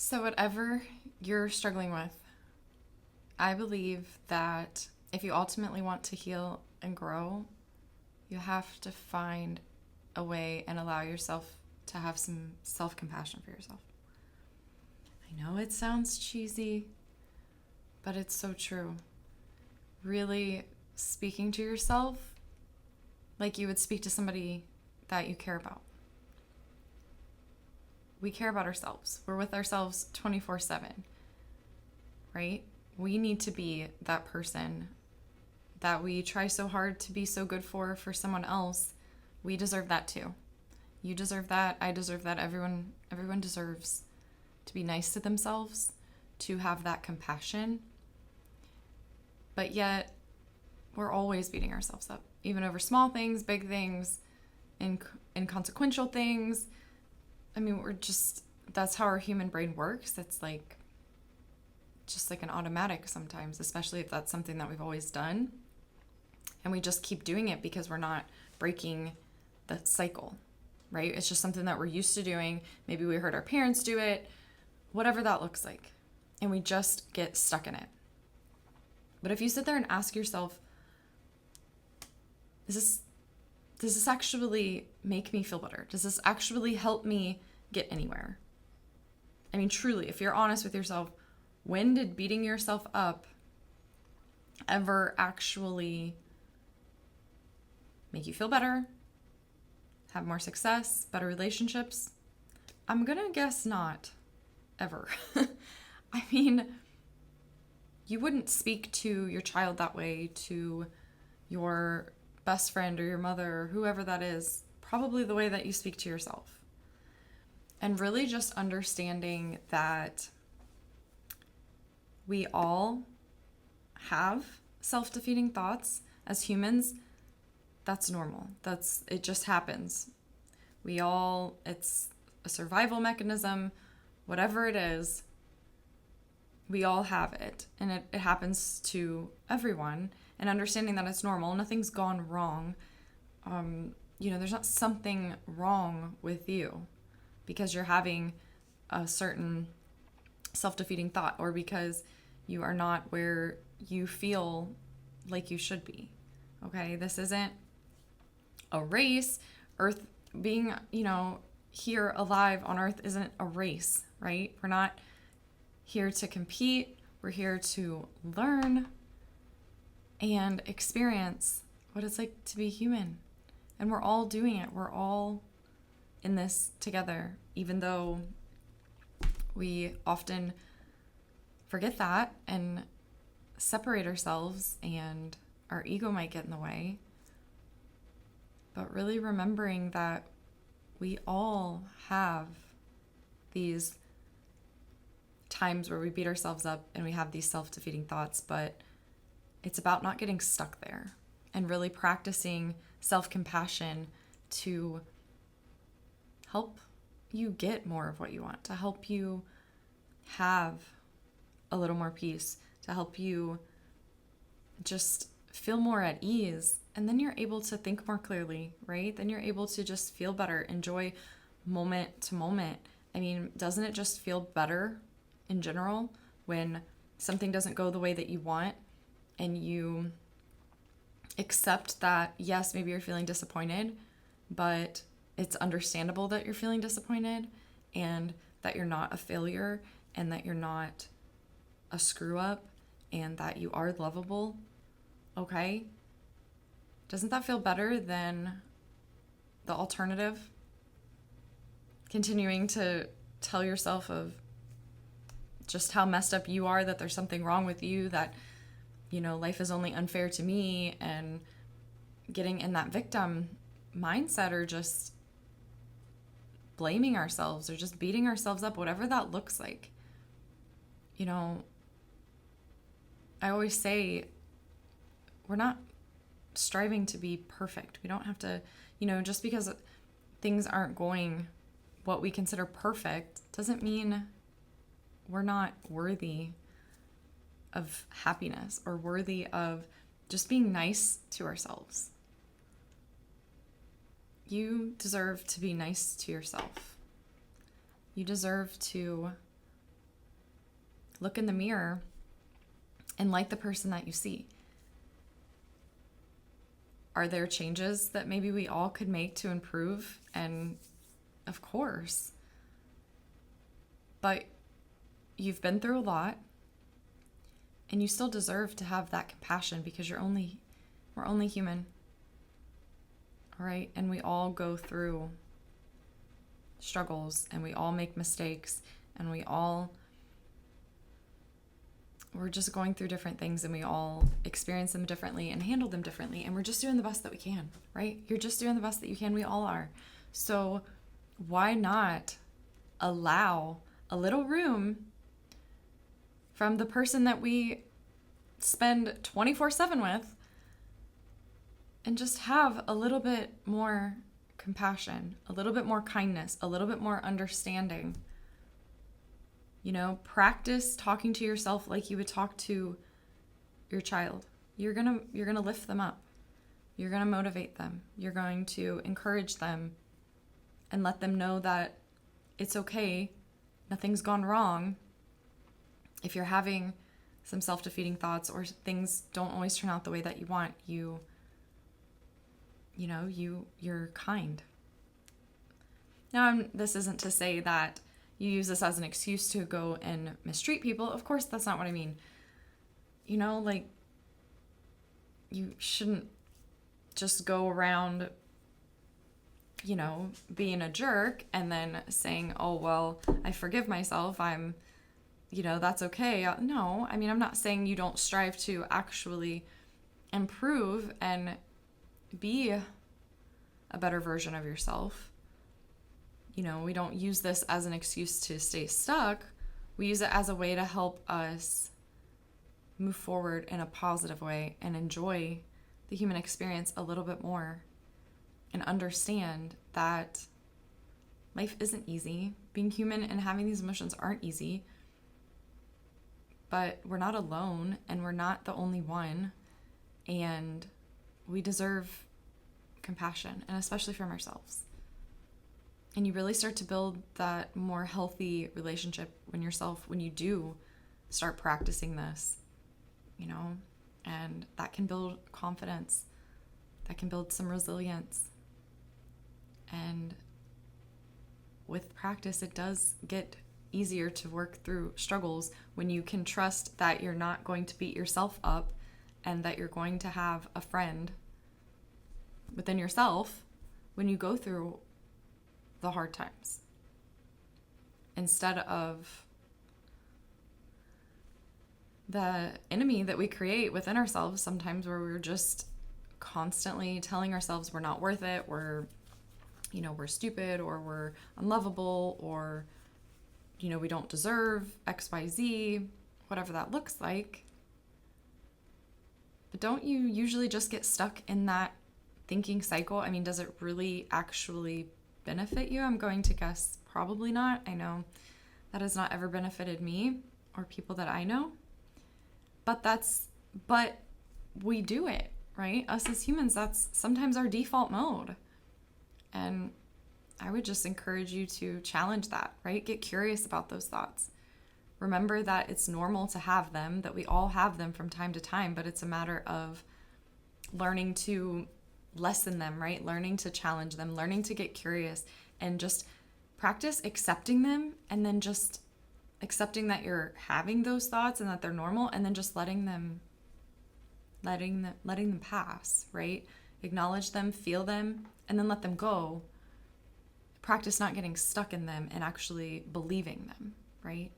So, whatever you're struggling with, I believe that if you ultimately want to heal and grow, you have to find a way and allow yourself to have some self compassion for yourself. I know it sounds cheesy, but it's so true. Really speaking to yourself like you would speak to somebody that you care about. We care about ourselves. We're with ourselves 24/7, right? We need to be that person that we try so hard to be so good for someone else. We deserve that too. You deserve that. I deserve that. Everyone deserves to be nice to themselves, to have that compassion. But yet, we're always beating ourselves up, even over small things, big things, inconsequential things. I mean, that's how our human brain works. It's like, just like an automatic sometimes, especially if that's something that we've always done. And we just keep doing it because we're not breaking the cycle, right? It's just something that we're used to doing. Maybe we heard our parents do it, whatever that looks like. And we just get stuck in it. But if you sit there and ask yourself, does this actually make me feel better? Does this actually help me get anywhere? I mean, truly, if you're honest with yourself, when did beating yourself up ever actually make you feel better, have more success, better relationships? I'm gonna guess not, ever. I mean, you wouldn't speak to your child that way, to your best friend or your mother or whoever that is, probably the way that you speak to yourself. And really just understanding that we all have self-defeating thoughts as humans. That's normal. It just happens. It's a survival mechanism, whatever it is, we all have it. And it happens to everyone. And understanding that it's normal, nothing's gone wrong. There's not something wrong with you because you're having a certain self-defeating thought or because you are not where you feel like you should be. Okay? This isn't a race. Earth being, here alive on Earth isn't a race, right? We're not here to compete. We're here to learn and experience what it's like to be human. And we're all doing it. We're all in this together, even though we often forget that and separate ourselves and our ego might get in the way. But really remembering that we all have these times where we beat ourselves up and we have these self-defeating thoughts, but it's about not getting stuck there and really practicing self-compassion to help you get more of what you want, to help you have a little more peace, to help you just feel more at ease. And then you're able to think more clearly, right? Then you're able to just feel better, enjoy moment to moment. I mean, doesn't it just feel better in general when something doesn't go the way that you want and you accept that, yes, maybe you're feeling disappointed, but it's understandable that you're feeling disappointed and that you're not a failure and that you're not a screw up and that you are lovable, okay? Doesn't that feel better than the alternative? Continuing to tell yourself of just how messed up you are, that there's something wrong with you, that, life is only unfair to me, and getting in that victim mindset or just blaming ourselves or just beating ourselves up, whatever that looks like. I always say we're not striving to be perfect. We don't have to, just because things aren't going what we consider perfect doesn't mean we're not worthy of happiness or worthy of just being nice to ourselves. You deserve to be nice to yourself. You deserve to look in the mirror and like the person that you see. Are there changes that maybe we all could make to improve? And of course. But you've been through a lot, and you still deserve to have that compassion because we're only human. All right? And we all go through struggles, and we all make mistakes, and we're just going through different things, and we all experience them differently and handle them differently, and we're just doing the best that we can, right? You're just doing the best that you can. We all are. So why not allow a little room from the person that we spend 24/7 with, and just have a little bit more compassion, a little bit more kindness, a little bit more understanding. Practice talking to yourself like you would talk to your child. You're going to lift them up. You're going to motivate them. You're going to encourage them and let them know that it's okay. Nothing's gone wrong. If you're having some self-defeating thoughts or things don't always turn out the way that you want, you're kind. Now, this isn't to say that you use this as an excuse to go and mistreat people. Of course, that's not what I mean. You shouldn't just go around, being a jerk and then saying, oh, well, I forgive myself. That's okay. No, I'm not saying you don't strive to actually improve and be a better version of yourself. We don't use this as an excuse to stay stuck. We use it as a way to help us move forward in a positive way and enjoy the human experience a little bit more and understand that life isn't easy. Being human and having these emotions aren't easy, but we're not alone and we're not the only one, and we deserve compassion, and especially from ourselves. And you really start to build that more healthy relationship when you do start practicing this, and that can build confidence, that can build some resilience. And with practice, it does get easier to work through struggles when you can trust that you're not going to beat yourself up and that you're going to have a friend within yourself when you go through the hard times, instead of the enemy that we create within ourselves sometimes, where we're just constantly telling ourselves we're not worth it, we're stupid, or we're unlovable, or we don't deserve XYZ, whatever that looks like. But don't you usually just get stuck in that thinking cycle? Does it really actually benefit you? I'm going to guess probably not. I know that has not ever benefited me or people that I know. But we do it, right? Us as humans, that's sometimes our default mode. And I would just encourage you to challenge that, right? Get curious about those thoughts. Remember that it's normal to have them, that we all have them from time to time, but it's a matter of learning to lessen them, right? Learning to challenge them, learning to get curious, and just practice accepting them, and then just accepting that you're having those thoughts and that they're normal, and then just letting them pass, right? Acknowledge them, feel them, and then let them go. Practice not getting stuck in them and actually believing them, right?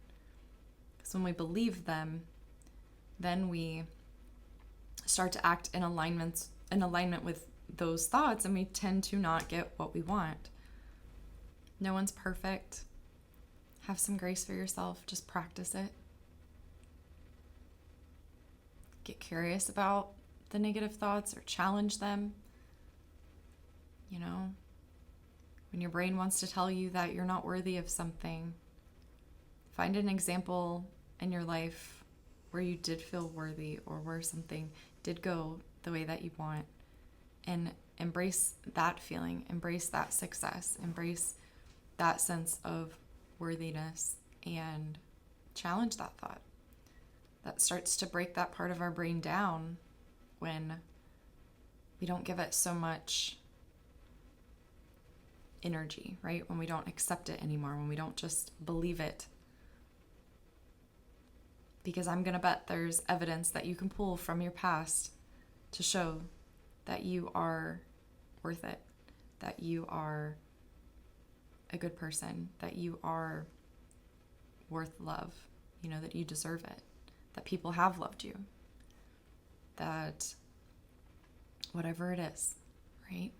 Because when we believe them, then we start to act in alignment with those thoughts, and we tend to not get what we want. No one's perfect. Have some grace for yourself. Just practice it. Get curious about the negative thoughts or challenge them. When your brain wants to tell you that you're not worthy of something, find an example in your life where you did feel worthy, or where something did go the way that you want, and embrace that feeling, embrace that success, embrace that sense of worthiness, and challenge that thought. that starts to break that part of our brain down when we don't give it so much energy, right? When we don't accept it anymore, when we don't just believe it. Because I'm going to bet there's evidence that you can pull from your past to show that you are worth it, that you are a good person, that you are worth love, that you deserve it, that people have loved you, that whatever it is, right?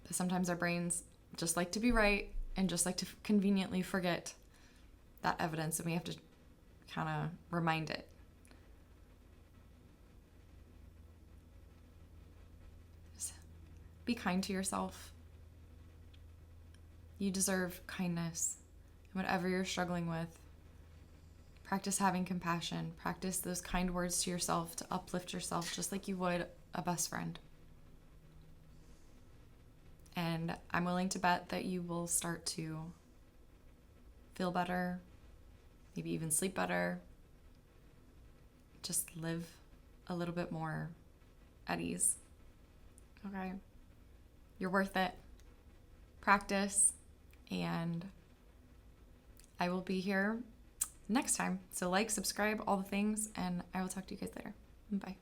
But sometimes our brains just like to be right and just like to conveniently forget that evidence, and we have to kind of remind it. Just be kind to yourself. You deserve kindness. Whatever you're struggling with, practice having compassion. Practice those kind words to yourself to uplift yourself just like you would a best friend. And I'm willing to bet that you will start to feel better, maybe even sleep better, just live a little bit more at ease. Okay? You're worth it. Practice, and I will be here next time. So like, subscribe, all the things, and I will talk to you guys later. Bye.